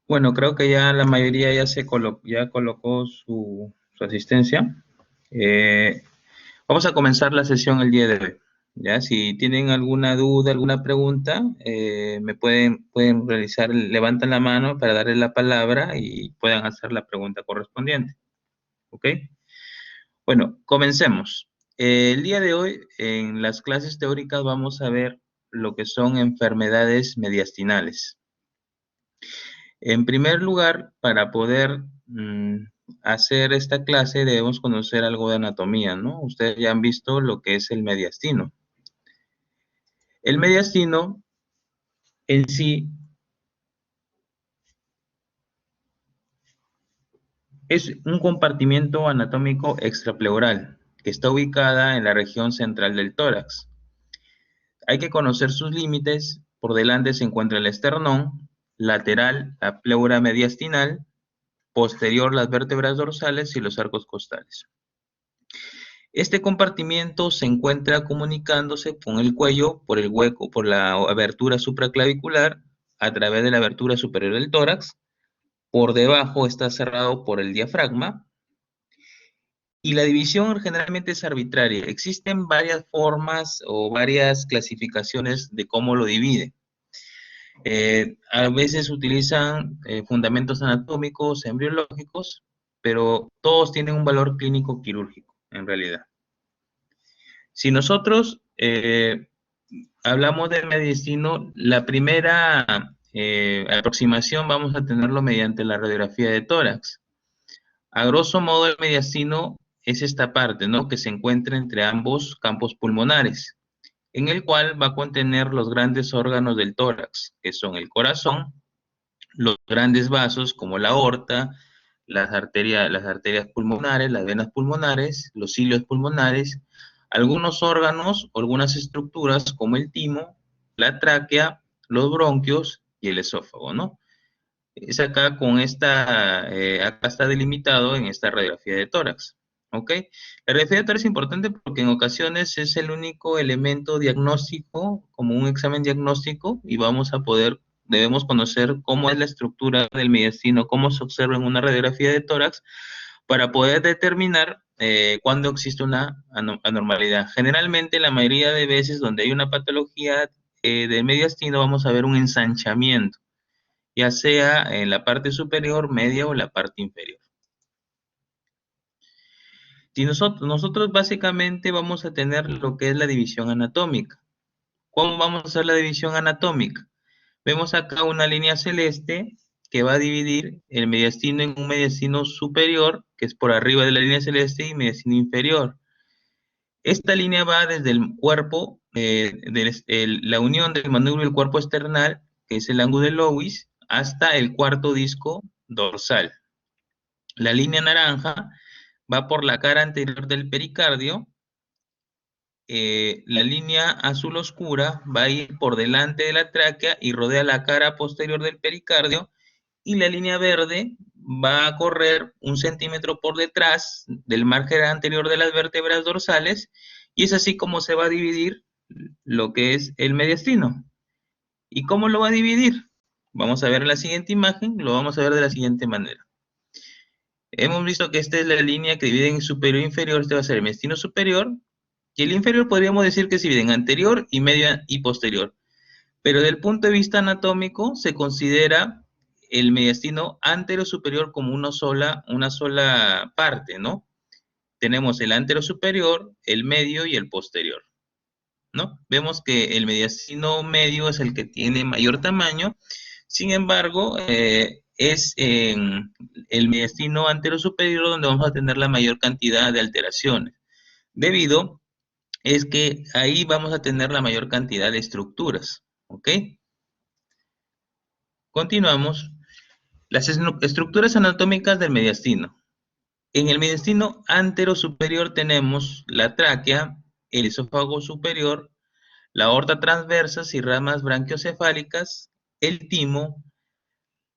Bueno, creo que ya la mayoría ya colocó su asistencia. Eh, Vamos a comenzar la sesión el día de hoy. Ya, si tienen alguna duda, alguna pregunta, pueden realizar, levantan la mano para darle la palabra y puedan hacer la pregunta correspondiente. ¿Ok? Bueno, comencemos. El día de hoy, en las clases teóricas, vamos a ver lo que son enfermedades mediastinales. En primer lugar, para poder hacer esta clase debemos conocer algo de anatomía, ¿no? Ustedes ya han visto lo que es el mediastino. El mediastino en sí es un compartimiento anatómico extrapleural que está ubicada en la región central del tórax. Hay que conocer sus límites. Por delante se encuentra el esternón, lateral la pleura mediastinal, posterior las vértebras dorsales y los arcos costales. Este compartimiento se encuentra comunicándose con el cuello por el hueco, por la abertura supraclavicular, a través de la abertura superior del tórax. Por debajo está cerrado por el diafragma. Y la división generalmente es arbitraria. Existen varias formas o varias clasificaciones de cómo lo divide. A veces utilizan fundamentos anatómicos, embriológicos, pero todos tienen un valor clínico quirúrgico, en realidad. Si nosotros hablamos del mediastino, la primera aproximación vamos a tenerlo mediante la radiografía de tórax. A grosso modo, el mediastino es esta parte, ¿no? Que se encuentra entre ambos campos pulmonares, en el cual va a contener los grandes órganos del tórax, que son el corazón, los grandes vasos como la aorta, las arterias pulmonares, las venas pulmonares, los cilios pulmonares, algunos órganos o algunas estructuras como el timo, la tráquea, los bronquios y el esófago, ¿no? Es acá con acá está delimitado en esta radiografía de tórax, ¿ok? La radiografía de tórax es importante porque en ocasiones es el único elemento diagnóstico, como un examen diagnóstico, y debemos conocer cómo es la estructura del mediastino, cómo se observa en una radiografía de tórax, para poder determinar cuándo existe una anormalidad. Generalmente, la mayoría de veces donde hay una patología del mediastino, vamos a ver un ensanchamiento, ya sea en la parte superior, media o la parte inferior. Si nosotros básicamente vamos a tener lo que es la división anatómica. ¿Cómo vamos a hacer la división anatómica? Vemos acá una línea celeste que va a dividir el mediastino en un mediastino superior, que es por arriba de la línea celeste, y mediastino inferior. Esta línea va desde el cuerpo, la unión del manubrio y el cuerpo esternal, que es el ángulo de Lewis, hasta el cuarto disco dorsal. La línea naranja va por la cara anterior del pericardio. La línea azul oscura va a ir por delante de la tráquea y rodea la cara posterior del pericardio. Y la línea verde va a correr 1 centímetro por detrás del margen anterior de las vértebras dorsales. Y es así como se va a dividir lo que es el mediastino. ¿Y cómo lo va a dividir? Vamos a ver la siguiente imagen, lo vamos a ver de la siguiente manera. Hemos visto que esta es la línea que divide en superior e inferior. Este va a ser el mediastino superior. Y el inferior podríamos decir que se divide en anterior y medio y posterior. Pero desde el punto de vista anatómico se considera el mediastino anterosuperior como una sola parte, ¿no? Tenemos el anterosuperior, el medio y el posterior, ¿no? Vemos que el mediastino medio es el que tiene mayor tamaño. Sin embargo, es en el mediastino anterosuperior donde vamos a tener la mayor cantidad de alteraciones, debido es que ahí vamos a tener la mayor cantidad de estructuras, ¿ok? Continuamos. Las estructuras anatómicas del mediastino. En el mediastino anterosuperior tenemos la tráquea, el esófago superior, la aorta transversa y ramas branquiocefálicas, el timo,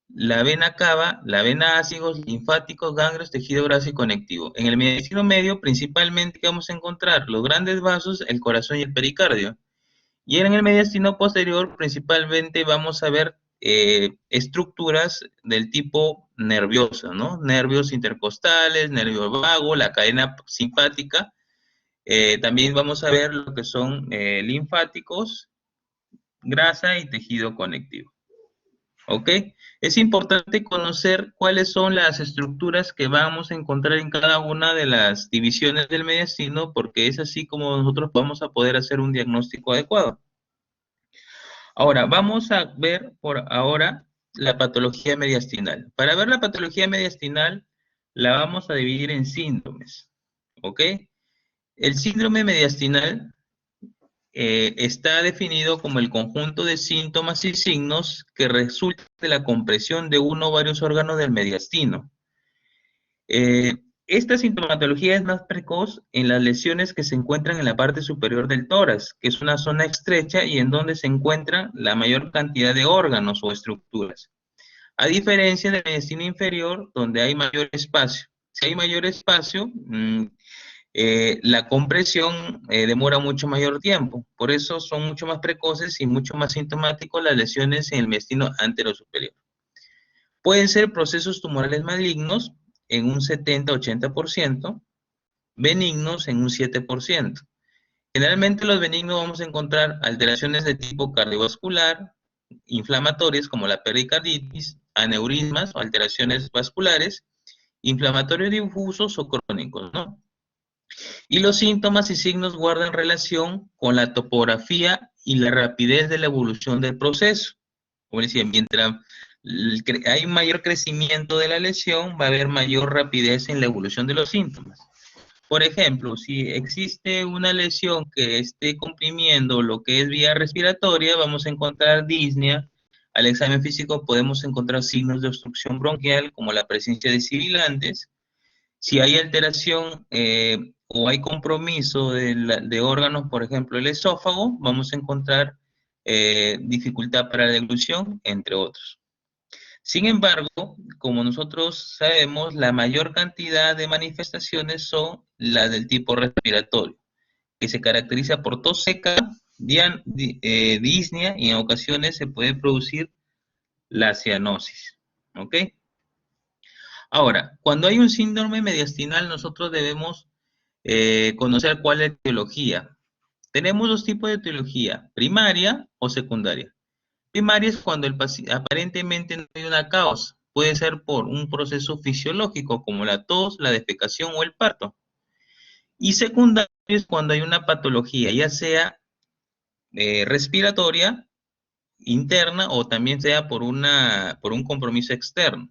la vena cava, la vena ácigos, linfáticos, ganglios, tejido graso y conectivo. En el mediastino medio, principalmente, ¿qué vamos a encontrar? Los grandes vasos, el corazón y el pericardio. Y en el mediastino posterior, principalmente, vamos a ver estructuras del tipo nervioso, ¿no? Nervios intercostales, nervio vago, la cadena simpática. También vamos a ver lo que son linfáticos, grasa y tejido conectivo. ¿Ok? Es importante conocer cuáles son las estructuras que vamos a encontrar en cada una de las divisiones del mediastino, porque es así como nosotros vamos a poder hacer un diagnóstico adecuado. Ahora, vamos a ver por ahora la patología mediastinal. Para ver la patología mediastinal, la vamos a dividir en síndromes. ¿Ok? El síndrome mediastinal está definido como el conjunto de síntomas y signos que resulta de la compresión de uno o varios órganos del mediastino. Esta sintomatología es más precoz en las lesiones que se encuentran en la parte superior del tórax, que es una zona estrecha y en donde se encuentra la mayor cantidad de órganos o estructuras. A diferencia del mediastino inferior, donde hay mayor espacio. Si hay mayor espacio, la compresión demora mucho mayor tiempo. Por eso son mucho más precoces y mucho más sintomáticos las lesiones en el mediastino anterosuperior. Pueden ser procesos tumorales malignos en un 70-80%, benignos en un 7%. Generalmente los benignos vamos a encontrar alteraciones de tipo cardiovascular, inflamatorias como la pericarditis, aneurismas o alteraciones vasculares, inflamatorios difusos o crónicos, ¿no? Y los síntomas y signos guardan relación con la topografía y la rapidez de la evolución del proceso. Como decía, mientras hay mayor crecimiento de la lesión, va a haber mayor rapidez en la evolución de los síntomas. Por ejemplo, si existe una lesión que esté comprimiendo lo que es vía respiratoria, vamos a encontrar disnea. Al examen físico podemos encontrar signos de obstrucción bronquial, como la presencia de sibilantes. Si hay alteración o hay compromiso de órganos, por ejemplo, el esófago, vamos a encontrar dificultad para la deglución, entre otros. Sin embargo, como nosotros sabemos, la mayor cantidad de manifestaciones son las del tipo respiratorio, que se caracteriza por tos seca, disnea y en ocasiones se puede producir la cianosis. ¿Ok? Ahora, cuando hay un síndrome mediastinal, nosotros debemos conocer cuál es la etiología. Tenemos dos tipos de etiología, primaria o secundaria. Primaria es cuando aparentemente no hay una causa. Puede ser por un proceso fisiológico como la tos, la defecación o el parto. Y secundaria es cuando hay una patología, ya sea respiratoria, interna o también sea por un compromiso externo.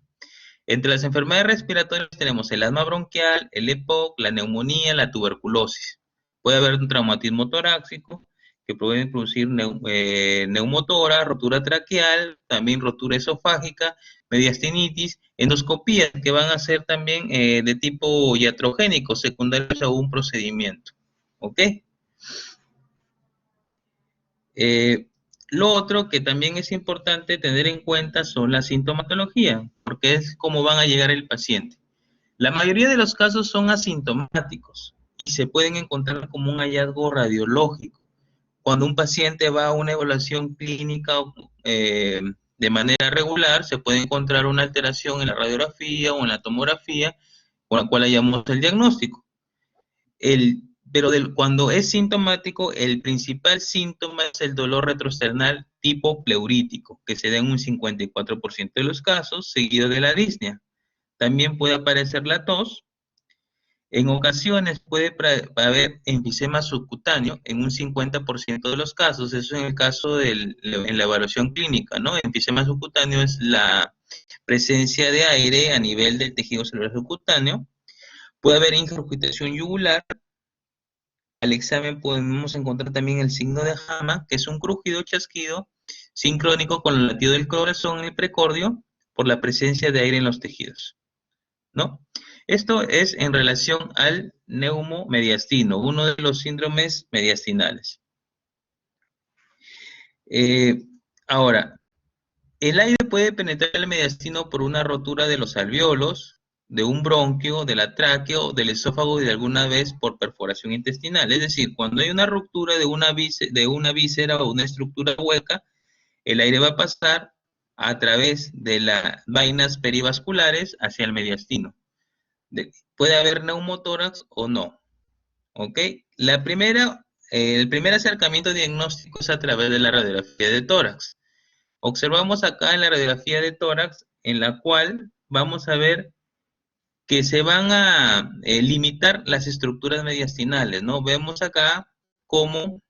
Entre las enfermedades respiratorias tenemos el asma bronquial, el EPOC, la neumonía, la tuberculosis. Puede haber un traumatismo torácico que puede producir neumotora, rotura traqueal, también rotura esofágica, mediastinitis, endoscopías que van a ser también de tipo iatrogénico, secundarios a un procedimiento. ¿Ok? Lo otro que también es importante tener en cuenta son la sintomatología, porque es cómo van a llegar el paciente. La mayoría de los casos son asintomáticos y se pueden encontrar como un hallazgo radiológico. Cuando un paciente va a una evaluación clínica de manera regular, se puede encontrar una alteración en la radiografía o en la tomografía, con la cual hallamos el diagnóstico. Pero cuando es sintomático, el principal síntoma es el dolor retroesternal tipo pleurítico, que se da en un 54% de los casos, seguido de la disnea. También puede aparecer la tos. En ocasiones puede haber enfisema subcutáneo en un 50% de los casos. Eso en el caso en la evaluación clínica, ¿no? Enfisema subcutáneo es la presencia de aire a nivel del tejido celular subcutáneo. Puede haber ingurgitación yugular. Al examen podemos encontrar también el signo de Hama, que es un crujido chasquido sincrónico con el latido del corazón en el precordio por la presencia de aire en los tejidos, ¿no? Esto es en relación al neumomediastino, uno de los síndromes mediastinales. Ahora, el aire puede penetrar el mediastino por una rotura de los alveolos, de un bronquio, de la tráquea, del esófago y de alguna vez por perforación intestinal. Es decir, cuando hay una ruptura de una víscera o una estructura hueca, el aire va a pasar a través de las vainas perivasculares hacia el mediastino. Puede haber neumotórax o no, ¿ok? El primer acercamiento diagnóstico es a través de la radiografía de tórax. Observamos acá en la radiografía de tórax, en la cual vamos a ver que se van a limitar las estructuras mediastinales, ¿no? Cómo,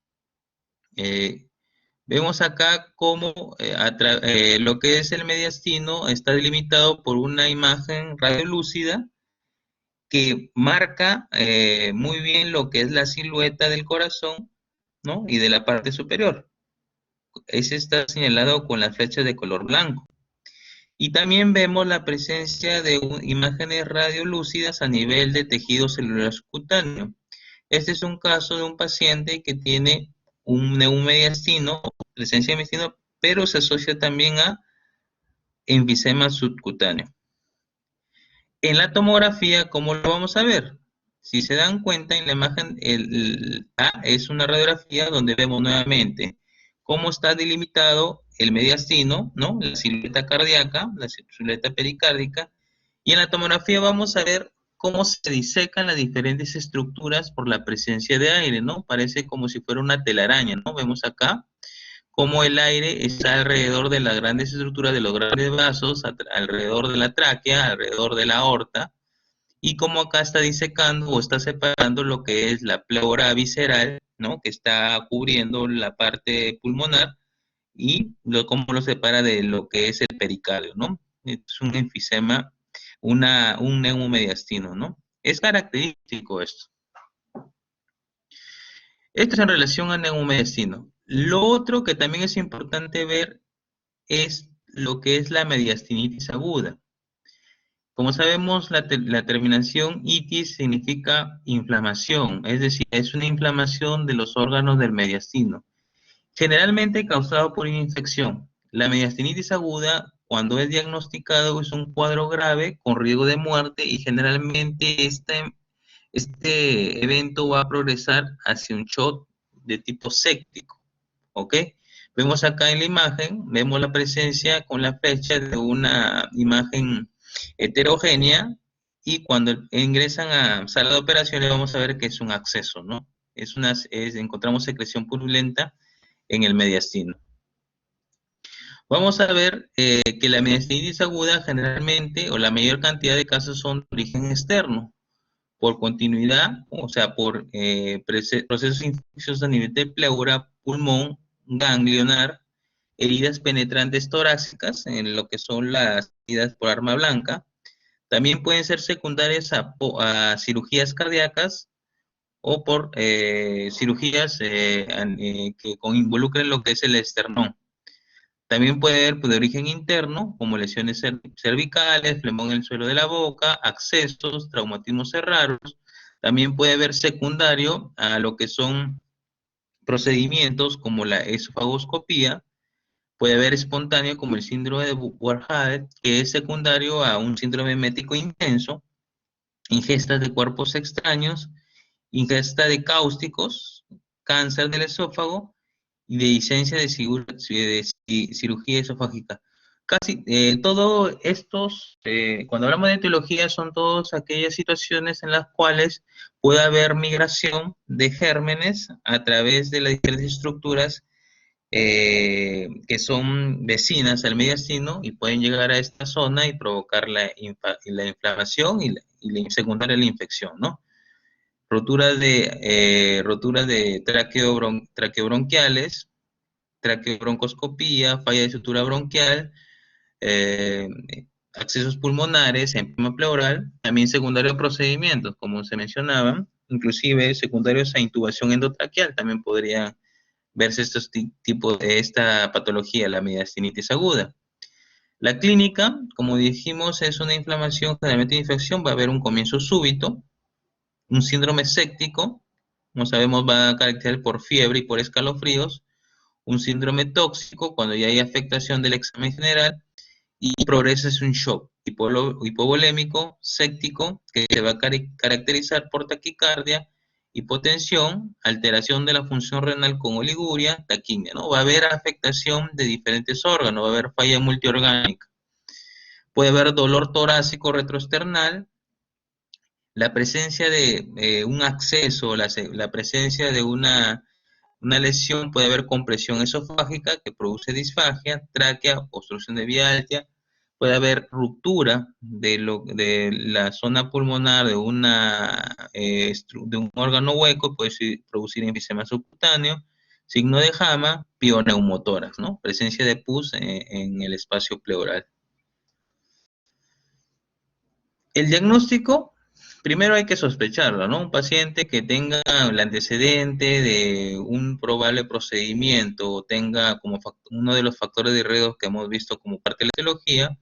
eh, vemos acá cómo lo que es el mediastino está delimitado por una imagen radiolúcida que marca muy bien lo que es la silueta del corazón, ¿no? Y de la parte superior. Ese está señalado con las flechas de color blanco. Y también vemos la presencia de imágenes radiolúcidas a nivel de tejido celular subcutáneo. Este es un caso de un paciente que tiene un neumediastino, presencia de mediastino, pero se asocia también a enfisema subcutáneo. En la tomografía, ¿cómo lo vamos a ver? Si se dan cuenta, en la imagen A es una radiografía donde vemos nuevamente cómo está delimitado el mediastino, ¿no? La silueta cardíaca, la silueta pericárdica, y en la tomografía vamos a ver cómo se disecan las diferentes estructuras por la presencia de aire, ¿no? Parece como si fuera una telaraña, ¿no? Vemos acá cómo el aire está alrededor de las grandes estructuras de los grandes vasos, alrededor de la tráquea, alrededor de la aorta, y cómo acá está disecando o está separando lo que es la pleura visceral, ¿no? Que está cubriendo la parte pulmonar, y cómo lo separa de lo que es el pericardio, ¿no? Es un enfisema, un neumomediastino, ¿no? Es característico esto. Esto es en relación al neumomediastino. Lo otro que también es importante ver es lo que es la mediastinitis aguda. Como sabemos, la terminación itis significa inflamación, es decir, es una inflamación de los órganos del mediastino, generalmente causado por una infección. La mediastinitis aguda, cuando es diagnosticado, es un cuadro grave con riesgo de muerte, y generalmente este evento va a progresar hacia un shock de tipo séptico, ¿ok? Vemos acá en la imagen, vemos la presencia con la flecha de una imagen heterogénea, y cuando ingresan a sala de operaciones vamos a ver que es un acceso, ¿no? Encontramos secreción purulenta en el mediastino. Vamos a ver que la mediastinitis aguda generalmente, o la mayor cantidad de casos, son de origen externo, por continuidad, o sea, por procesos infecciosos a nivel de pleura, pulmón, ganglionar, heridas penetrantes torácicas, en lo que son las heridas por arma blanca. También pueden ser secundarias a cirugías cardíacas, o por cirugías que involucren lo que es el esternón. También puede haber de origen interno, como lesiones cervicales, flemón en el suelo de la boca, accesos, traumatismos raros. También puede haber secundario a lo que son procedimientos como la esofagoscopía. Puede haber espontáneo como el síndrome de Warhead, que es secundario a un síndrome emético intenso, ingestas de cuerpos extraños, ingesta de cáusticos, cáncer del esófago y de licencia de cirugía esofágica. Casi todos estos, cuando hablamos de etiología, son todas aquellas situaciones en las cuales puede haber migración de gérmenes a través de las diferentes estructuras que son vecinas al mediastino, y pueden llegar a esta zona y provocar la inflamación y secundaria la infección, ¿no? Roturas de traqueobronquiales, traqueobroncoscopía, falla de sutura bronquial, eh, accesos pulmonares, enfisema pleural, también secundarios a procedimientos, como se mencionaban, inclusive secundarios a intubación endotraqueal, también podrían verse estos tipos de esta patología, la mediastinitis aguda. La clínica, como dijimos, es una inflamación, generalmente una infección, va a haber un comienzo súbito, un síndrome séptico, como sabemos, va a caracterizar por fiebre y por escalofríos, un síndrome tóxico cuando ya hay afectación del examen general, y progresa es un shock hipovolémico, séptico, que se va a caracterizar por taquicardia hipotensión, alteración de la función renal con oliguria, taquimia, ¿no? Va a haber afectación de diferentes órganos, va a haber falla multiorgánica. Puede haber dolor torácico retroesternal, la presencia de un acceso, la presencia de una lesión, puede haber compresión esofágica que produce disfagia, tráquea, obstrucción de vía aérea, puede haber ruptura de la zona pulmonar de de un órgano hueco, puede producir enfisema subcutáneo, signo de Jama, pioneumotórax, ¿no? Presencia de pus en el espacio pleural. El diagnóstico, primero hay que sospecharlo, ¿no? Un paciente que tenga el antecedente de un probable procedimiento o tenga como uno de los factores de riesgo que hemos visto como parte de la etiología,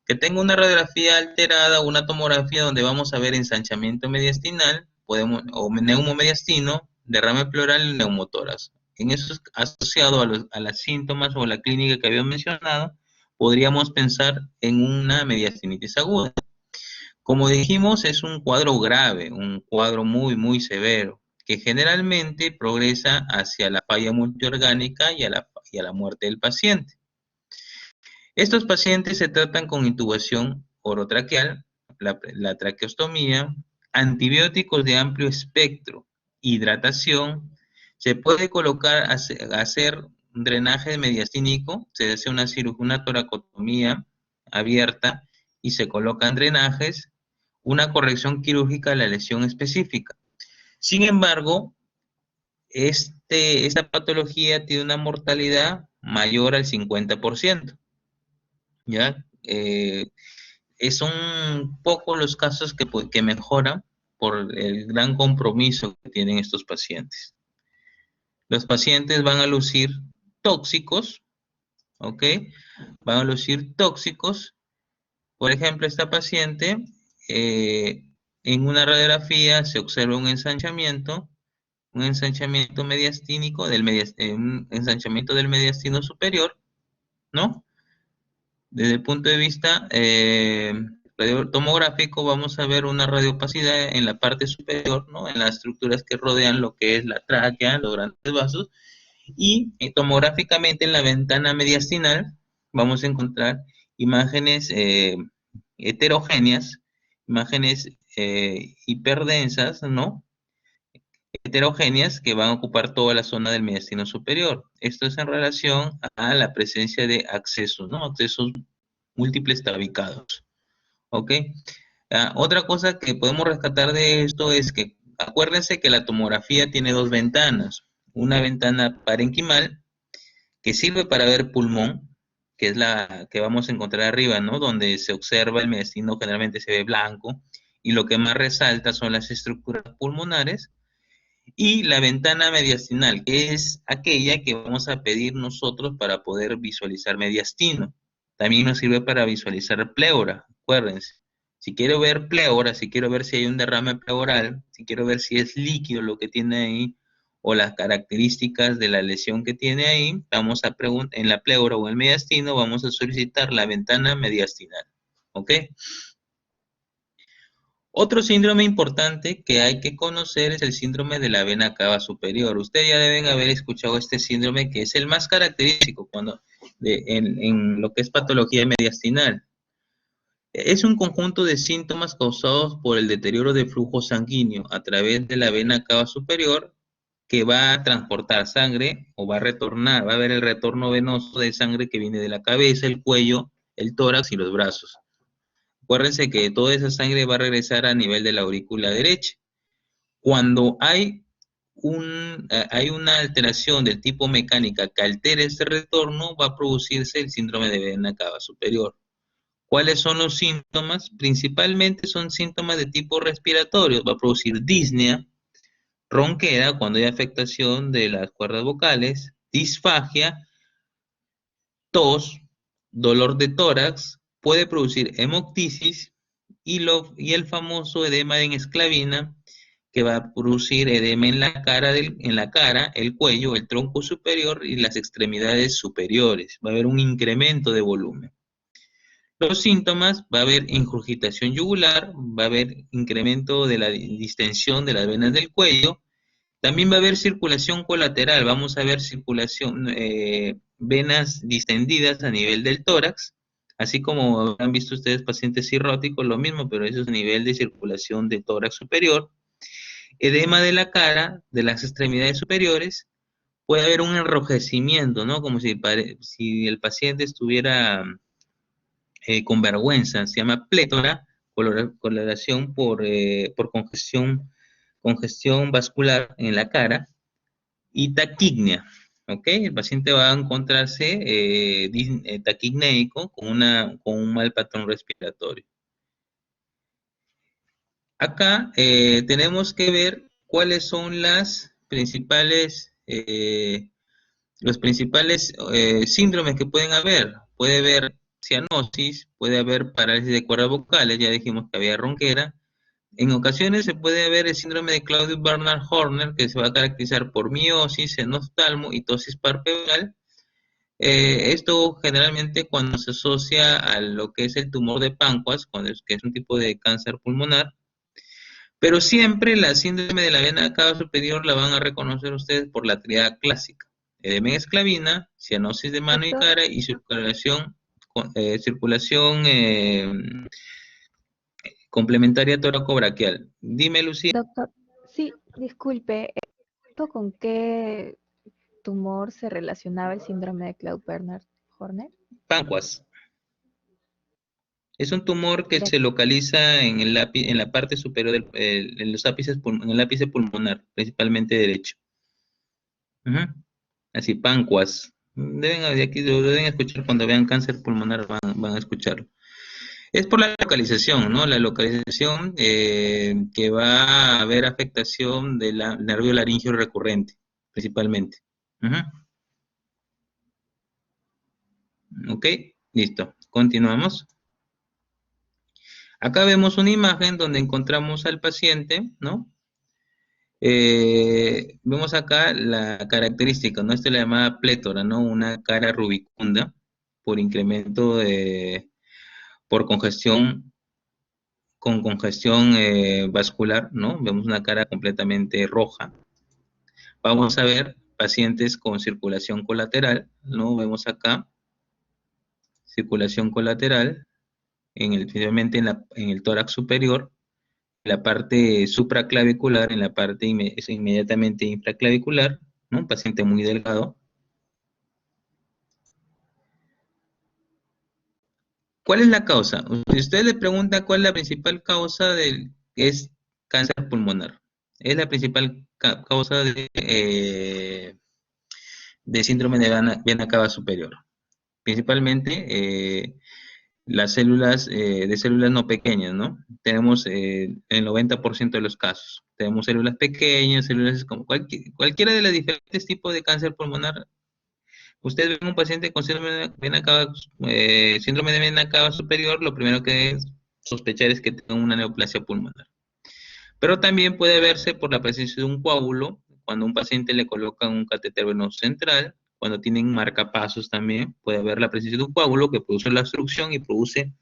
que tenga una radiografía alterada o una tomografía donde vamos a ver ensanchamiento mediastinal, o neumomediastino, derrame pleural y neumotórax. En eso, asociado a los síntomas o la clínica que había mencionado, podríamos pensar en una mediastinitis aguda. Como dijimos, es un cuadro grave, un cuadro muy, muy severo, que generalmente progresa hacia la falla multiorgánica y a la muerte del paciente. Estos pacientes se tratan con intubación orotraqueal, la traqueostomía, antibióticos de amplio espectro, hidratación, se puede colocar, hacer un drenaje mediastínico, se hace una toracotomía abierta y se colocan drenajes, una corrección quirúrgica de la lesión específica. Sin embargo, esta patología tiene una mortalidad mayor al 50%, ¿ya? Son pocos los casos que mejoran por el gran compromiso que tienen estos pacientes. Los pacientes van a lucir tóxicos, ¿ok? Van a lucir tóxicos. Por ejemplo, esta paciente, en una radiografía se observa un ensanchamiento mediastínico, un ensanchamiento del mediastino superior, ¿no? Desde el punto de vista tomográfico, vamos a ver una radiopacidad en la parte superior, ¿no? En las estructuras que rodean lo que es la tráquea, los grandes vasos, y tomográficamente en la ventana mediastinal vamos a encontrar imágenes heterogéneas, imágenes hiperdensas, ¿no? Heterogéneas que van a ocupar toda la zona del mediastino superior. Esto es en relación a la presencia de accesos, ¿no? Accesos múltiples tabicados, ¿ok? Otra cosa que podemos rescatar de esto es que acuérdense que la tomografía tiene dos ventanas. Una ventana parenquimal que sirve para ver pulmón, que es la que vamos a encontrar arriba, ¿no? Donde se observa el mediastino, generalmente se ve blanco, y lo que más resalta son las estructuras pulmonares. Y la ventana mediastinal, que es aquella que vamos a pedir nosotros para poder visualizar mediastino. También nos sirve para visualizar pleura, acuérdense. Si quiero ver pleura, si quiero ver si hay un derrame pleural, si quiero ver si es líquido lo que tiene ahí, o las características de la lesión que tiene ahí, vamos a preguntar en la pleura o el mediastino, vamos a solicitar la ventana mediastinal. ¿Ok? Otro síndrome importante que hay que conocer es el síndrome de la vena cava superior. Ustedes ya deben haber escuchado este síndrome, que es el más característico en lo que es patología mediastinal. Es un conjunto de síntomas causados por el deterioro de flujo sanguíneo a través de la vena cava superior, que va a transportar sangre o va a retornar, va a haber el retorno venoso de sangre que viene de la cabeza, el cuello, el tórax y los brazos. Acuérdense que toda esa sangre va a regresar a nivel de la aurícula derecha. Cuando hay una alteración del tipo mecánica que altere este retorno, va a producirse el síndrome de vena cava superior. ¿Cuáles son los síntomas? Principalmente son síntomas de tipo respiratorio. Va a producir disnea, ronquera cuando hay afectación de las cuerdas vocales, disfagia, tos, dolor de tórax, puede producir hemoptisis y el famoso edema en esclavina, que va a producir edema en la cara, el cuello, el tronco superior y las extremidades superiores. Va a haber un incremento de volumen. Los síntomas: va a haber ingurgitación yugular, va a haber incremento de la distensión de las venas del cuello, También va a haber circulación colateral, vamos a ver circulación, venas distendidas a nivel del tórax, así como han visto ustedes pacientes cirróticos, lo mismo, pero eso es a nivel de circulación de tórax superior. Edema de la cara, de las extremidades superiores, puede haber un enrojecimiento, ¿no? Como si el paciente estuviera con vergüenza, se llama plétora, coloración por congestión vascular en la cara, y taquignia, ¿ok? El paciente va a encontrarse taquignéico con un mal patrón respiratorio. Acá tenemos que ver cuáles son los principales síndromes que pueden haber. Puede haber cianosis, puede haber parálisis de cuerdas vocales, ya dijimos que había ronquera. En ocasiones se puede ver el síndrome de Claudio Bernard Horner, que se va a caracterizar por miosis, enoftalmo y tosis parpebral. Esto generalmente cuando se asocia a lo que es el tumor de páncreas, que es un tipo de cáncer pulmonar, pero siempre la síndrome de la vena cava superior la van a reconocer ustedes por la triada clásica: edema esclavina, cianosis de mano y Doctor, cara y circulación complementaria toracobraquial. Dime, Lucía. doctor, sí, disculpe, ¿con qué tumor se relacionaba el síndrome de Claude-Bernard-Horner? Páncreas. Es un tumor que se localiza en en la parte superior en los en el ápice pulmonar, principalmente derecho. Ujú. Así, páncreas. De aquí lo deben escuchar cuando vean cáncer pulmonar, van a escucharlo. Es por la localización, ¿no? La localización que va a haber afectación del nervio laringio recurrente, principalmente. Ujú. Ok, listo. Continuamos. Acá vemos una imagen donde encontramos al paciente, ¿no? Vemos acá la característica, ¿no? Esta es la llamada plétora, ¿no? Una cara rubicunda por incremento por congestión vascular, ¿no? Vemos una cara completamente roja. Vamos a ver pacientes con circulación colateral, ¿no? Vemos acá circulación colateral, principalmente en el tórax superior, la parte supraclavicular, en la parte es inmediatamente infraclavicular, ¿no? Un paciente muy delgado. ¿Cuál es la causa? Si usted le pregunta cuál es la principal causa es cáncer pulmonar. Es la principal causa de síndrome de vena cava superior. Principalmente las células de células no pequeñas, ¿no? Tenemos el 90% de los casos. Tenemos células pequeñas, células como cualquiera de los diferentes tipos de cáncer pulmonar. Usted ve a un paciente con síndrome de vena cava superior, lo primero que es sospechar es que tenga una neoplasia pulmonar. Pero también puede verse por la presencia de un coágulo, cuando a un paciente le colocan un catéter venoso central, cuando tienen marcapasos también, puede haber la presencia de un coágulo que produce la obstrucción y produce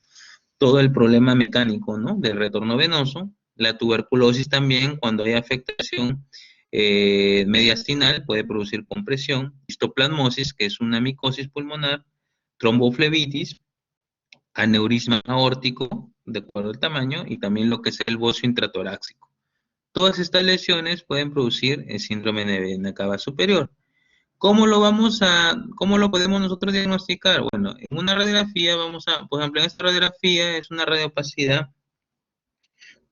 todo el problema mecánico, ¿no? Del retorno venoso. La tuberculosis también, cuando hay afectación mediastinal, puede producir compresión, histoplasmosis, que es una micosis pulmonar, tromboflebitis, aneurisma aórtico, de acuerdo al tamaño, y también lo que es el bocio intratorácico. Todas estas lesiones pueden producir el síndrome de vena cava superior. ¿Cómo lo podemos nosotros diagnosticar? Bueno, en una radiografía por ejemplo, en esta radiografía es una radiopacidad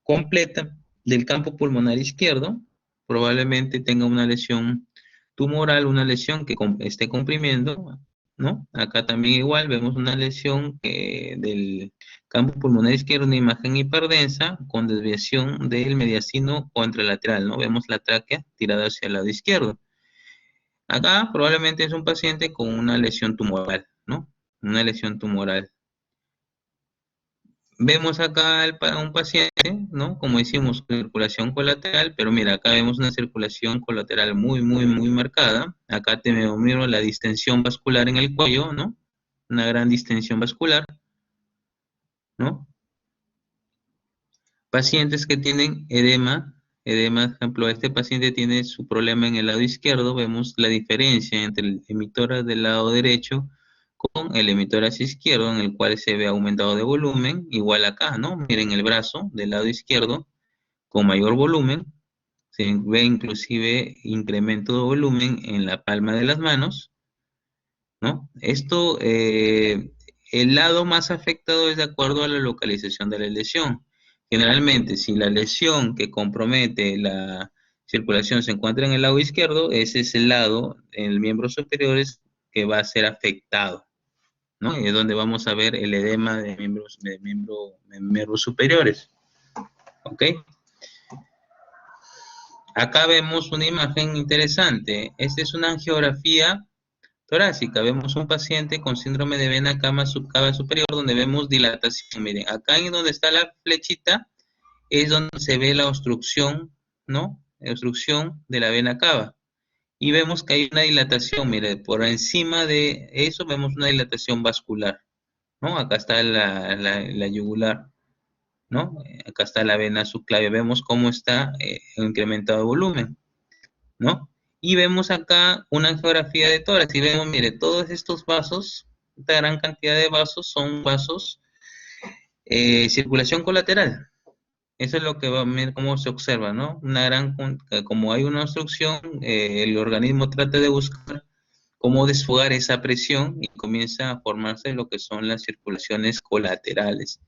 completa del campo pulmonar izquierdo, probablemente tenga una lesión tumoral, una lesión que esté comprimiendo, ¿no? Acá también igual vemos una lesión del campo pulmonar izquierdo, una imagen hiperdensa con desviación del mediastino contralateral, ¿no? Vemos la tráquea tirada hacia el lado izquierdo. Acá probablemente es un paciente con una lesión tumoral, ¿no? Una lesión tumoral. Vemos acá a un paciente, ¿no? Como decimos, circulación colateral, pero mira, acá vemos una circulación colateral muy, muy, muy marcada. Acá miro la distensión vascular en el cuello, ¿no? Una gran distensión vascular, ¿no? Pacientes que tienen edema edema, por ejemplo, este paciente tiene su problema en el lado izquierdo, vemos la diferencia entre el emitor del lado derecho con el emitor hacia izquierdo, en el cual se ve aumentado de volumen, igual acá, ¿no? Miren el brazo del lado izquierdo con mayor volumen, se ve inclusive incremento de volumen en la palma de las manos, ¿no? Esto, el lado más afectado es de acuerdo a la localización de la lesión. Generalmente, si la lesión que compromete la circulación se encuentra en el lado izquierdo, ese es el lado, en el miembro superior, es que va a ser afectado, ¿no? Y es donde vamos a ver el edema de miembros superiores, ¿ok? Acá vemos una imagen interesante. Esta es una angiografía torácica. Vemos un paciente con síndrome de vena cava superior donde vemos dilatación. Miren, acá en donde está la flechita es donde se ve la obstrucción, ¿no? La obstrucción de la vena cava. Y vemos que hay una dilatación, mire, por encima de eso vemos una dilatación vascular, ¿no? Acá está la yugular, ¿no? Acá está la vena subclavia. Vemos cómo está incrementado el volumen, ¿no? Y vemos acá una angiografía de tórax y vemos, mire, todos estos vasos, esta gran cantidad de vasos son vasos circulación colateral. Eso es lo que va a ver cómo se observa, ¿no? Como hay una obstrucción, el organismo trata de buscar cómo desfogar esa presión y comienza a formarse lo que son las circulaciones colaterales,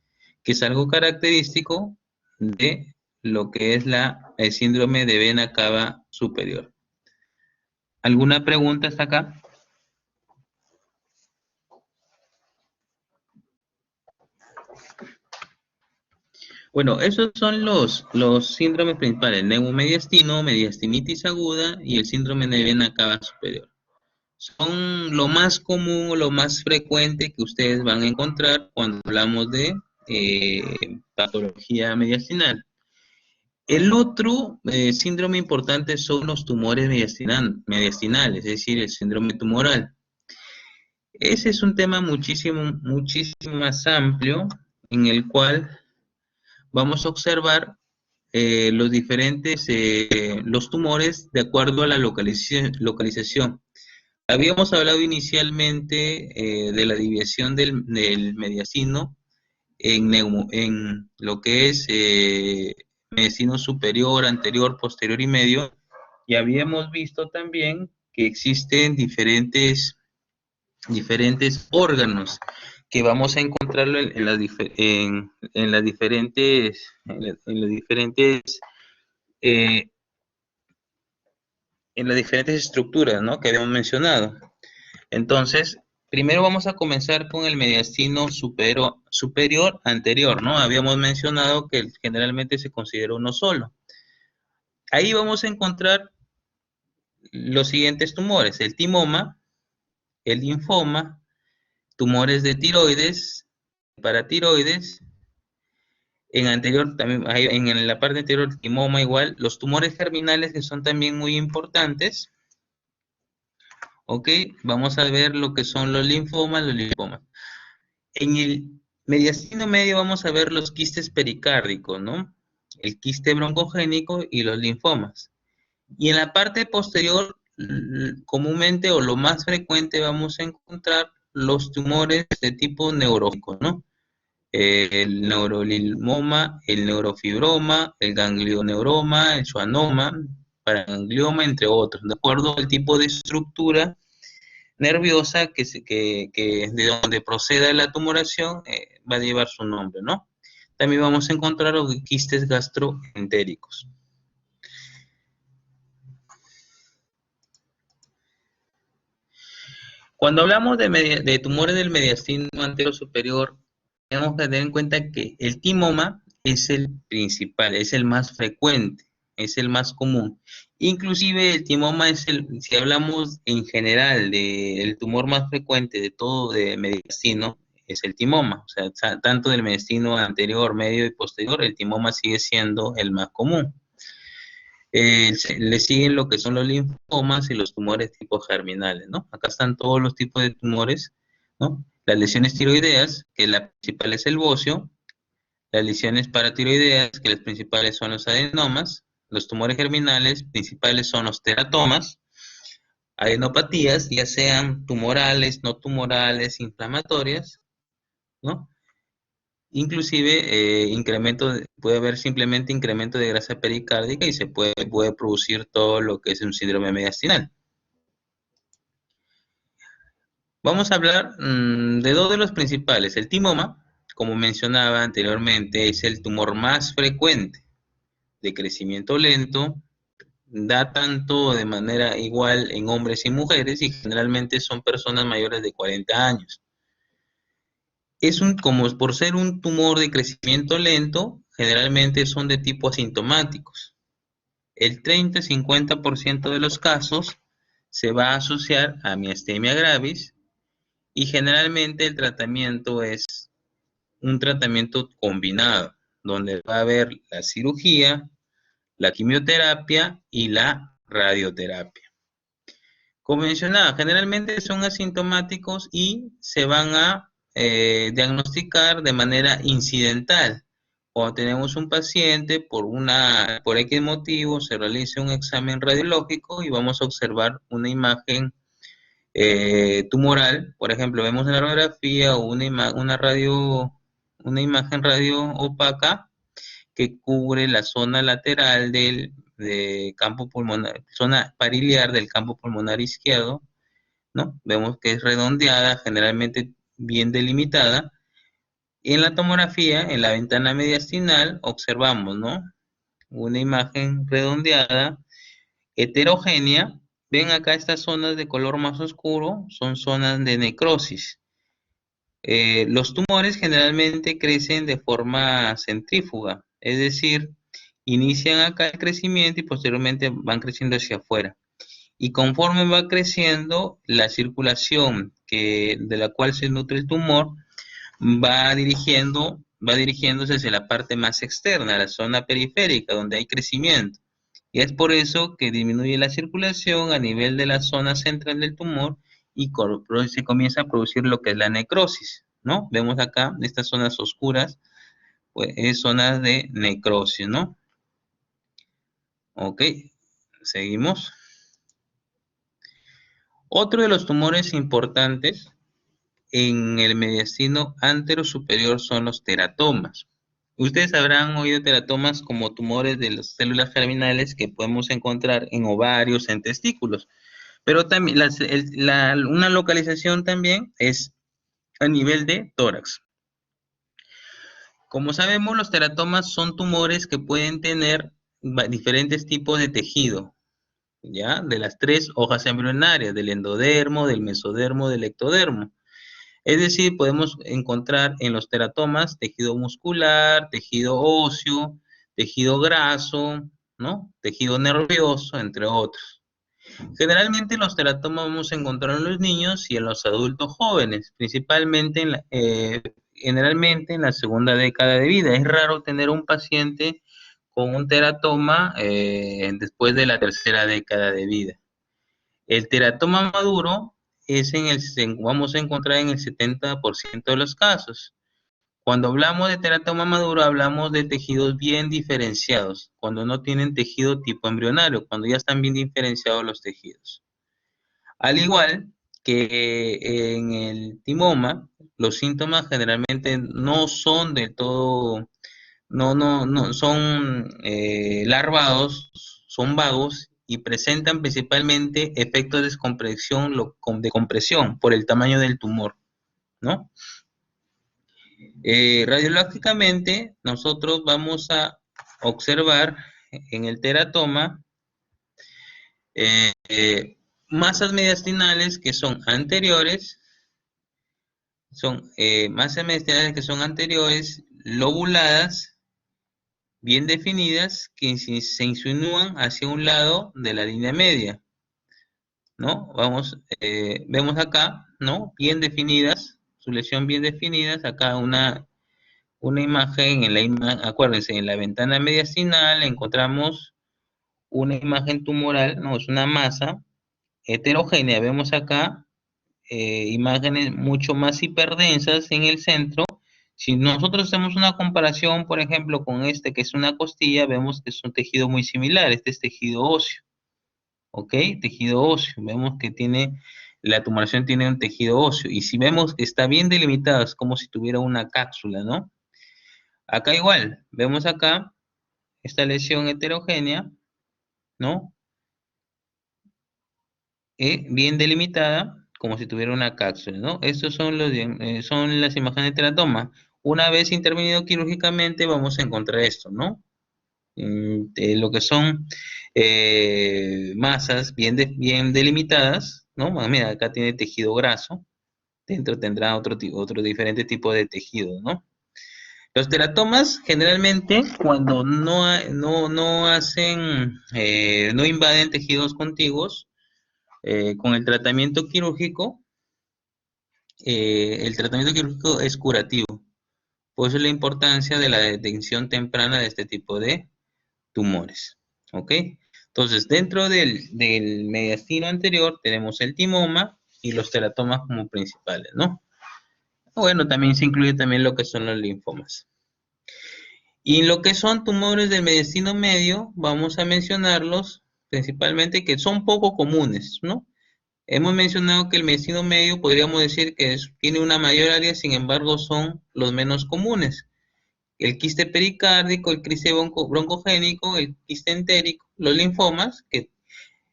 que es algo característico de lo que es el síndrome de vena cava superior. ¿Alguna pregunta hasta acá? Bueno, esos son los síndromes principales, neumomediastino, mediastinitis aguda y el síndrome de vena cava superior. Son lo más común o lo más frecuente que ustedes van a encontrar cuando hablamos de patología mediastinal. El otro síndrome importante son los tumores mediastinales, es decir, el síndrome tumoral. Ese es un tema muchísimo más amplio en el cual vamos a observar los tumores de acuerdo a la localización. Habíamos hablado inicialmente de la división del mediastino en lo que es mediastino superior, anterior, posterior y medio, y habíamos visto también que existen diferentes órganos que vamos a encontrarlo en las diferentes eh, en las diferentes estructuras, ¿no? Que habíamos mencionado. Entonces, primero vamos a comenzar con el mediastino superior anterior, ¿no? Habíamos mencionado que generalmente se considera uno solo. Ahí vamos a encontrar los siguientes tumores: el timoma, el linfoma, tumores de tiroides, paratiroides. En anterior, también en la parte anterior, el timoma igual, los tumores germinales que son también muy importantes. Ok, vamos a ver lo que son los linfomas. En el mediastino medio vamos a ver los quistes pericárdicos, ¿no? El quiste broncogénico y los linfomas. Y en la parte posterior, comúnmente o lo más frecuente vamos a encontrar los tumores de tipo neurológico, ¿no? El neurolimoma, el neurofibroma, el ganglioneuroma, el schwannoma, paraganglioma, entre otros, de acuerdo al tipo de estructura nerviosa que de donde proceda la tumoración va a llevar su nombre, ¿no? También vamos a encontrar los quistes gastroentéricos. Cuando hablamos de tumores del mediastino anterior superior, tenemos que tener en cuenta que el timoma es el principal, es el más frecuente, es el más común. Inclusive el timoma si hablamos en general del tumor más frecuente de todo de mediastino, es el timoma. O sea, tanto del mediastino anterior, medio y posterior, el timoma sigue siendo el más común. Le siguen lo que son los linfomas y los tumores tipo germinales, ¿no? Acá están todos los tipos de tumores, ¿no? Las lesiones tiroideas, que la principal es el bocio, las lesiones paratiroideas, que las principales son los adenomas, Los tumores germinales principales son los teratomas, adenopatías, ya sean tumorales, no tumorales, inflamatorias, ¿no? Inclusive, puede haber simplemente incremento de grasa pericárdica y puede producir todo lo que es un síndrome mediastinal. Vamos a hablar de dos de los principales. El timoma, como mencionaba anteriormente, es el tumor más frecuente de crecimiento lento, da tanto de manera igual en hombres y mujeres y generalmente son personas mayores de 40 años. Como por ser un tumor de crecimiento lento, generalmente son de tipo asintomáticos. El 30-50% de los casos se va a asociar a miastenia gravis y generalmente el tratamiento es un tratamiento combinado, donde va a haber la cirugía, la quimioterapia y la radioterapia. Como mencionaba, generalmente son asintomáticos y se van a diagnosticar de manera incidental. Cuando tenemos un paciente por X motivo, se realiza un examen radiológico y vamos a observar una imagen tumoral. Por ejemplo, vemos en la radiografía una imagen radio opaca que cubre la zona lateral del campo pulmonar, zona pariliar del campo pulmonar izquierdo, ¿no? Vemos que es redondeada, generalmente bien delimitada. Y en la tomografía, en la ventana mediastinal, observamos, ¿no? Una imagen redondeada, heterogénea. Ven acá estas zonas de color más oscuro, son zonas de necrosis. Los tumores generalmente crecen de forma centrífuga, es decir, inician acá el crecimiento y posteriormente van creciendo hacia afuera. Y conforme va creciendo, la circulación de la cual se nutre el tumor va dirigiéndose hacia la parte más externa, la zona periférica, donde hay crecimiento. Y es por eso que disminuye la circulación a nivel de la zona central del tumor y se comienza a producir lo que es la necrosis, ¿no? Vemos acá estas zonas oscuras, pues es zonas de necrosis, ¿no? Ok, seguimos. Otro de los tumores importantes en el mediastino anterosuperior son los teratomas. Ustedes habrán oído teratomas como tumores de las células germinales que podemos encontrar en ovarios, en testículos, pero también una localización también es a nivel de tórax. Como sabemos, los teratomas son tumores que pueden tener diferentes tipos de tejido, ¿ya? De las tres hojas embrionarias, del endodermo, del mesodermo, del ectodermo. Es decir, podemos encontrar en los teratomas tejido muscular, tejido óseo, tejido graso, ¿no? Tejido nervioso, entre otros. Generalmente los teratomas vamos a encontrar en los niños y en los adultos jóvenes, principalmente generalmente en la segunda década de vida. Es raro tener un paciente con un teratoma después de la tercera década de vida. El teratoma maduro vamos a encontrar en el 70% de los casos. Cuando hablamos de teratoma maduro, hablamos de tejidos bien diferenciados, cuando no tienen tejido tipo embrionario, cuando ya están bien diferenciados los tejidos. Al igual que en el timoma, los síntomas generalmente no son del todo, no, son larvados, son vagos y presentan principalmente efectos de de compresión por el tamaño del tumor, ¿no? Radiológicamente, nosotros vamos a observar en el teratoma masas mediastinales que son anteriores, lobuladas, bien definidas, que se insinúan hacia un lado de la línea media, ¿no? Vemos acá, ¿no? Bien definidas, su lesión bien definidas, acá una imagen, acuérdense, en la ventana mediastinal encontramos una imagen tumoral, ¿no? Es una masa heterogénea, vemos acá imágenes mucho más hiperdensas en el centro Si nosotros hacemos una comparación, por ejemplo, con este que es una costilla, vemos que es un tejido muy similar. Este es tejido óseo, ¿ok? Tejido óseo. Vemos que tiene, la tumoración tiene un tejido óseo. Y si vemos que está bien delimitado, es como si tuviera una cápsula, ¿no? Acá igual, vemos acá esta lesión heterogénea, ¿no? Bien delimitada, como si tuviera una cápsula, ¿no? Estos son son las imágenes de teratoma. Una vez intervenido quirúrgicamente, vamos a encontrar esto, ¿no? Lo que son masas bien delimitadas, ¿no? Bueno, mira, acá tiene tejido graso, dentro tendrá otro diferente tipo de tejido, ¿no? Los teratomas generalmente cuando no hacen, no invaden tejidos contiguos, con el tratamiento quirúrgico es curativo. Por eso la importancia de la detección temprana de este tipo de tumores. ¿Ok? Entonces, dentro del mediastino anterior tenemos el timoma y los teratomas como principales, ¿no? Bueno, también se incluye también lo que son los linfomas. Y lo que son tumores del mediastino medio, vamos a mencionarlos principalmente que son poco comunes, ¿no? Hemos mencionado que el mediastino medio podríamos decir que tiene una mayor área, sin embargo son los menos comunes. El quiste pericárdico, el quiste broncogénico, el quiste entérico, los linfomas,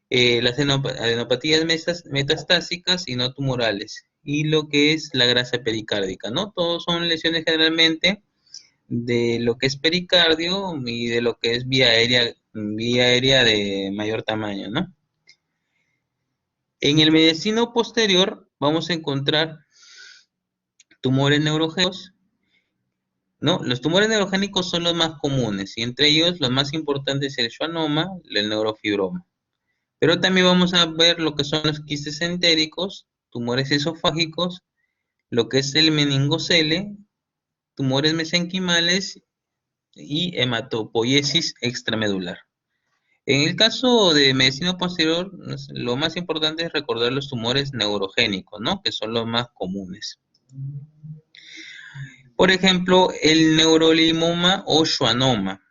las adenopatías metastásicas y no tumorales, y lo que es la grasa pericárdica, ¿no? Todos son lesiones generalmente de lo que es pericardio y de lo que es vía aérea de mayor tamaño, ¿no? En el mediastino posterior vamos a encontrar tumores neurogénicos, ¿no? Los tumores neurogénicos son los más comunes y entre ellos los más importantes es el schwannoma, el neurofibroma. Pero también vamos a ver lo que son los quistes entéricos, tumores esofágicos, lo que es el meningocele, tumores mesenquimales y hematopoiesis extramedular. En el caso de medicina posterior, lo más importante es recordar los tumores neurogénicos, ¿no? Que son los más comunes. Por ejemplo, el neurolimoma o schwannoma,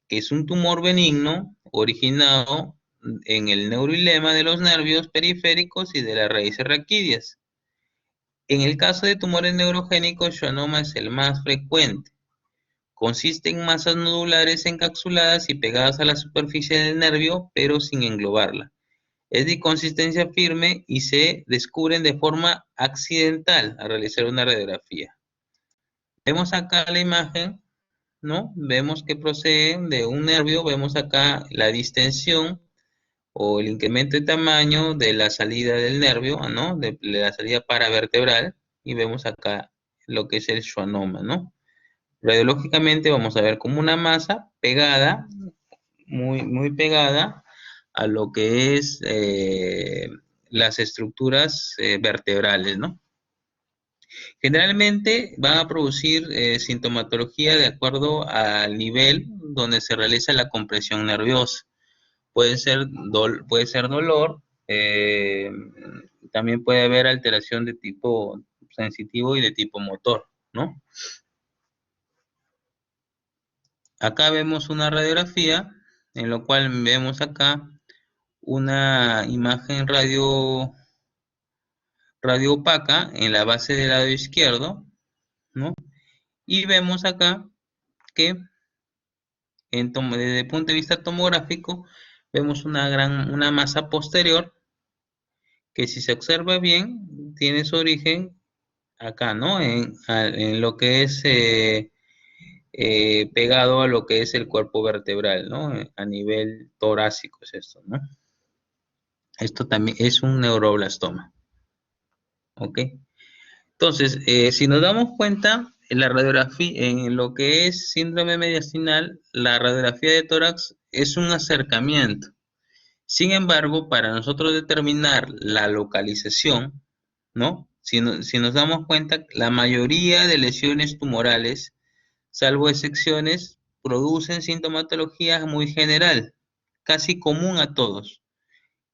que es un tumor benigno originado en el neuroilema de los nervios periféricos y de las raíces raquídeas. En el caso de tumores neurogénicos, schwannoma es el más frecuente. Consiste en masas nodulares encapsuladas y pegadas a la superficie del nervio, pero sin englobarla. Es de consistencia firme y se descubren de forma accidental al realizar una radiografía. Vemos acá la imagen, ¿no? Vemos que procede de un nervio, vemos acá la distensión o el incremento de tamaño de la salida del nervio, ¿no? De la salida paravertebral, y vemos acá lo que es el schwannoma, ¿no? Radiológicamente vamos a ver como una masa pegada, muy pegada a lo que es las estructuras vertebrales, ¿no? Generalmente van a producir sintomatología de acuerdo al nivel donde se realiza la compresión nerviosa. Puede ser dolor, también puede haber alteración de tipo sensitivo y de tipo motor, ¿no? Acá vemos una radiografía, en lo cual vemos acá una imagen radio opaca en la base del lado izquierdo, ¿no? Y vemos acá que desde el punto de vista tomográfico vemos una masa posterior que si se observa bien tiene su origen acá, ¿no? En lo que es pegado a lo que es el cuerpo vertebral, ¿no? A nivel torácico es esto, ¿no? Esto también es un neuroblastoma, ¿ok? Entonces, si nos damos cuenta, en la radiografía, en lo que es síndrome mediastinal, la radiografía de tórax es un acercamiento. Sin embargo, para nosotros determinar la localización, ¿no? Si nos damos cuenta, la mayoría de lesiones tumorales, salvo excepciones, producen sintomatología muy general, casi común a todos,